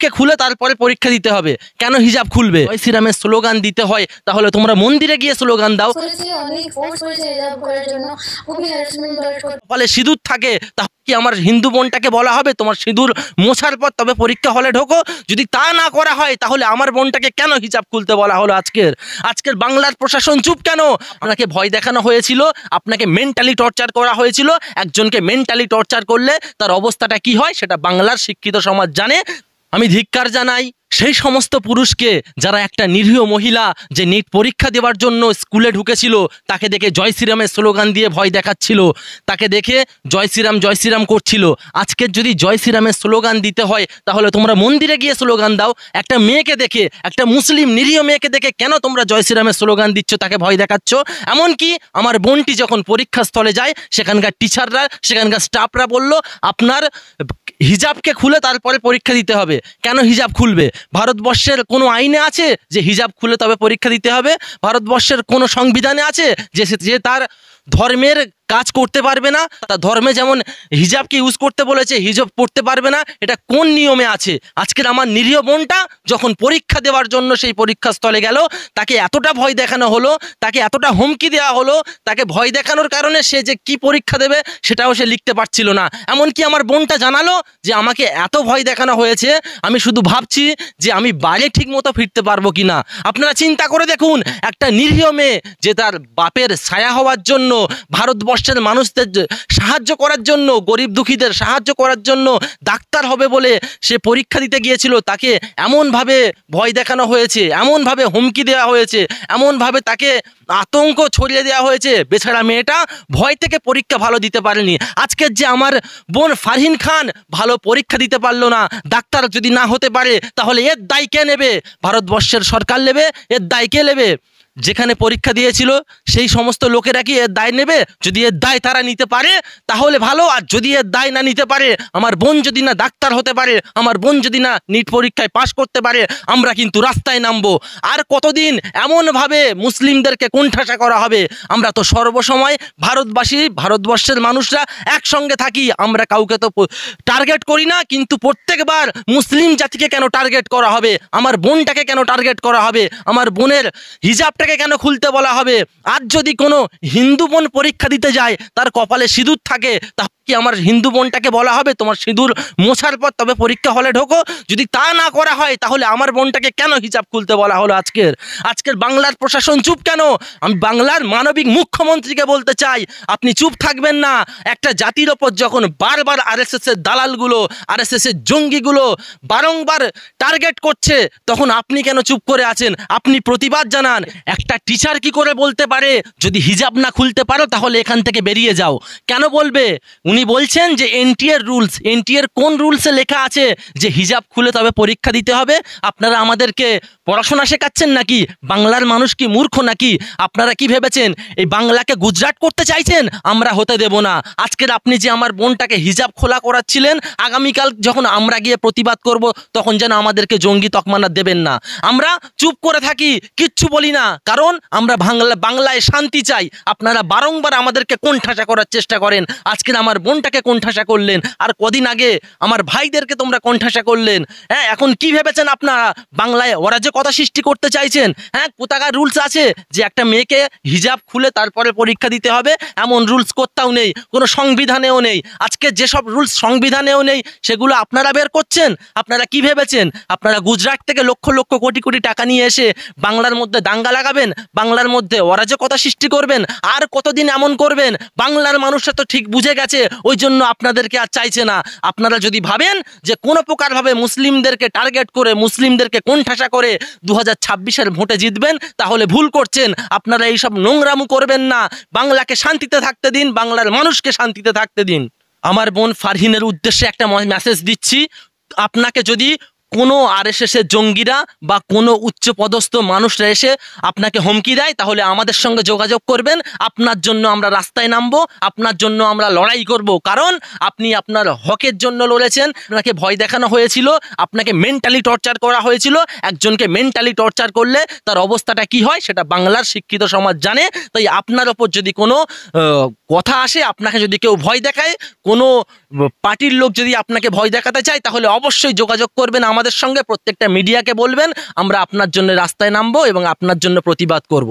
হিজাবকে খুলে তারপরে পরীক্ষা দিতে হবে। কেন হিজাব খুলবে? জয় শ্রীরামের স্লোগান দিতে হয় তাহলে তোমরা মন্দিরে গিয়ে স্লোগান দাও। ফলে সিঁদুর থাকে, তাহলে কি আমার হিন্দু বোনটাকে বলা হবে তোমার সিঁদুর মোছার পর তবে পরীক্ষা হলে ঢোকো? যদি তা না করা হয় তাহলে আমার বোনটাকে কেন হিজাব খুলতে বলা হলো? আজকের বাংলার প্রশাসন চুপ কেন? আপনাকে ভয় দেখানো হয়েছিল, আপনাকে মেন্টালি টর্চার করা হয়েছিল। একজনকে মেন্টালি টর্চার করলে তার অবস্থাটা কি হয় সেটা বাংলার শিক্ষিত সমাজ জানে। আমি ধিক্কার জানাই সেই সমস্ত পুরুষকে যারা একটা নিরীহ মহিলা যে নিট পরীক্ষা দেওয়ার জন্য স্কুলে ঢুকেছিল তাকে দেখে জয় শ্রীরামের স্লোগান দিয়ে ভয় দেখাচ্ছিল, তাকে দেখে জয় শ্রীরাম করছিল। আজকের যদি জয় শ্রীরামের স্লোগান দিতে হয় তাহলে তোমরা মন্দিরে গিয়ে স্লোগান দাও। একটা মেয়েকে দেখে, একটা মুসলিম নিরীহ মেয়েকে দেখে কেন তোমরা জয় শ্রীরামের স্লোগান দিচ্ছ, তাকে ভয় দেখাচ্ছ? এমনকি আমার বোনটি যখন পরীক্ষা স্থলে যায় সেখানকার টিচাররা, সেখানকার স্টাফরা বলল আপনার হিজাবকে খুলে তারপরে পরীক্ষা দিতে হবে। কেন হিজাব খুলবে? ভারতবর্ষের কোনো আইনে আছে যে হিজাব খুলে তবে পরীক্ষা দিতে হবে? ভারতবর্ষের কোনো সংবিধানে আছে যে তার ধর্মের কাজ করতে পারবে না, তার ধর্মে যেমন হিজাবকে ইউজ করতে বলেছে হিজাব পড়তে পারবে না? এটা কোন নিয়মে আছে? আজকের আমার নিরীহ বোনটা যখন পরীক্ষা দেওয়ার জন্য সেই পরীক্ষা স্থলে গেল, তাকে এতটা ভয় দেখানো হলো, তাকে এতটা হুমকি দেওয়া হলো, তাকে ভয় দেখানোর কারণে সে যে কি পরীক্ষা দেবে সেটাও সে লিখতে পারছিল না। এমনকি আমার বোনটা জানালো যে আমাকে এত ভয় দেখানো হয়েছে, আমি শুধু ভাবছি যে আমি বাড়ি ঠিক মতো ফিরতে পারবো কিনা। আপনারা চিন্তা করে দেখুন, একটা নিরীহ মেয়ে যে তার বাপের ছায়া হওয়ার জন্য, ভারতবর্ষের মানুষদের সাহায্য করার জন্য, গরিব দুঃখীদের সাহায্য করার জন্য ডাক্তার হবে বলে সে পরীক্ষা দিতে গিয়েছিল, তাকে এমনভাবে ভয় দেখানো হয়েছে, এমনভাবে হুমকি দেওয়া হয়েছে, এমনভাবে তাকে আতঙ্ক ছড়িয়ে দেওয়া হয়েছে। বেচারা মেয়েটা ভয় থেকে পরীক্ষা ভালো দিতে পারেনি। আজকের যে আমার বোন ফারহিন খান ভালো পরীক্ষা দিতে পারলো না, ডাক্তার যদি না হতে পারে তাহলে এর দায় কে নেবে? ভারতবর্ষের সরকার নেবে? এর দায় কে নেবে? যেখানে পরীক্ষা দিয়েছিল সেই সমস্ত লোকেরা কি এর দায় নেবে? যদি এর দায় তারা নিতে পারে তাহলে ভালো, আর যদি এর দায় না নিতে পারে, আমার বোন যদি না ডাক্তার হতে পারে, আমার বোন যদি না নিট পরীক্ষায় পাশ করতে পারে, আমরা কিন্তু রাস্তায় নামবো। আর কতদিন এমনভাবে মুসলিমদেরকে কোণঠাসা করা হবে? আমরা তো সর্বসময় ভারতবাসী, ভারতবর্ষের মানুষরা একসঙ্গে থাকি, আমরা কাউকে তো টার্গেট করি না, কিন্তু প্রত্যেকবার মুসলিম জাতিকে কেন টার্গেট করা হবে? আমার বোনটাকে কেন টার্গেট করা হবে? আমার বোনের হিজাবটাকে কেন খুলতে বলা হবে? আর যদি কোনো হিন্দু বোন পরীক্ষা দিতে যায় তার কপালে সিঁদুর থাকে, তাহলে কি আমার হিন্দু বোনটাকে বলা হবে তোমার সিঁদুর মোছার পর তবে পরীক্ষা হলে ঢোকো? যদি তা না করা হয় তাহলে আমার বোনটাকে কেন হিজাব খুলতে বলা হলো? আজকের বাংলার প্রশাসন চুপ কেন? আমি বাংলার মানবিক মুখ্যমন্ত্রীকে বলতে চাই, আপনি চুপ থাকবেন না। একটা জাতির ওপর যখন বারবার আরএসএস এর দালালগুলো, আরএসএস এর জঙ্গিগুলো বারংবার টার্গেট করছে, তখন আপনি কেন চুপ করে আছেন? আপনি প্রতিবাদ জানান। একটা টিচার কি করে বলতে পারে যদি হিজাব না খুলতে পারো তাহলে এখান থেকে বেরিয়ে যাও? কেন বলবে? উনি বলছেন যে এনটিএর রুলস। এনটিএর কোন রুলসে লেখা আছে যে হিজাব খুলে তবে পরীক্ষা দিতে হবে? আপনারা আমাদেরকে পড়াশোনা শেখাচ্ছেন নাকি? বাংলার মানুষ কি মূর্খ নাকি? আপনারা কি ভেবেছেন এই বাংলাকে গুজরাট করতে চাইছেন? আমরা হতে দেব না। আজকের আপনি যে আমার বোনটাকে হিজাব খোলা করাচ্ছিলেন, আগামীকাল যখন আমরা গিয়ে প্রতিবাদ করব তখন যেন আমাদেরকে জঙ্গি তকমানা দেবেন না। আমরা চুপ করে থাকি, কিচ্ছু বলি না, কারণ আমরা বাংলায় শান্তি চাই। আপনারা বারংবার আমাদেরকে কোণঠাসা করার চেষ্টা করেন। আজকের আমার বোনটাকে কোণঠাসা করলেন, আর কদিন আগে আমার ভাইদেরকে তোমরা কোণঠাসা করলেন। হ্যাঁ, এখন কি ভেবেছেন আপনারা বাংলায় অরাজকতা সৃষ্টি করতে চাইছেন? হ্যাঁ, কোথাকার রুলস আছে যে একটা মেয়েকে হিজাব খুলে তারপরে পরীক্ষা দিতে হবে? এমন রুলস কোথাও নেই, কোনো সংবিধানেও নেই। আজকে যেসব রুলস সংবিধানেও নেই সেগুলো আপনারা বের করছেন। আপনারা কি ভেবেছেন আপনারা গুজরাট থেকে লক্ষ লক্ষ কোটি কোটি টাকা নিয়ে এসে বাংলার মধ্যে দাঙ্গা লাগাবেন, বাংলার মধ্যে অরাজকতা সৃষ্টি করবেন? আর কতদিন এমন করবেন? বাংলার মানুষরা তো ঠিক বুঝে গেছে, ওই জন্য আপনাদেরকে আর চাইছে না। আপনারা যদি ভাবেন যে কোনো প্রকারভাবে মুসলিমদেরকে টার্গেট করে, মুসলিমদেরকে কোণঠাসা করে 2026-এর ভোটে জিতবেন, তাহলে ভুল করছেন। আপনারা এইসব নোংরামু করবেন না। বাংলাকে শান্তিতে থাকতে দিন, বাংলার মানুষকে শান্তিতে থাকতে দিন। আমার বোন ফারহিনের উদ্দেশ্যে একটা মেসেজ দিচ্ছি, আপনাকে যদি কোনো আরএসএসের জঙ্গিরা বা কোনো উচ্চপদস্থ মানুষরা এসে আপনাকে হুমকি দেয় তাহলে আমাদের সঙ্গে যোগাযোগ করবেন। আপনার জন্য আমরা রাস্তায় নামবো, আপনার জন্য আমরা লড়াই করব, কারণ আপনি আপনার হকের জন্য লড়েছেন। আপনাকে ভয় দেখানো হয়েছিল, আপনাকে মেন্টালি টর্চার করা হয়েছিল। একজনকে মেন্টালি টর্চার করলে তার অবস্থাটা কি হয় সেটা বাংলার শিক্ষিত সমাজ জানে। তাই আপনার ওপর যদি কোনো কথা আসে, আপনাকে যদি কেউ ভয় দেখায়, কোনো পার্টির লোক যদি আপনাকে ভয় দেখাতে চায়, তাহলে অবশ্যই যোগাযোগ করবেন আমাদের সঙ্গে, প্রত্যেকটা মিডিয়াকে বলবেন আমরা আপনার জন্য রাস্তায় নামবো এবং আপনার জন্য প্রতিবাদ করব।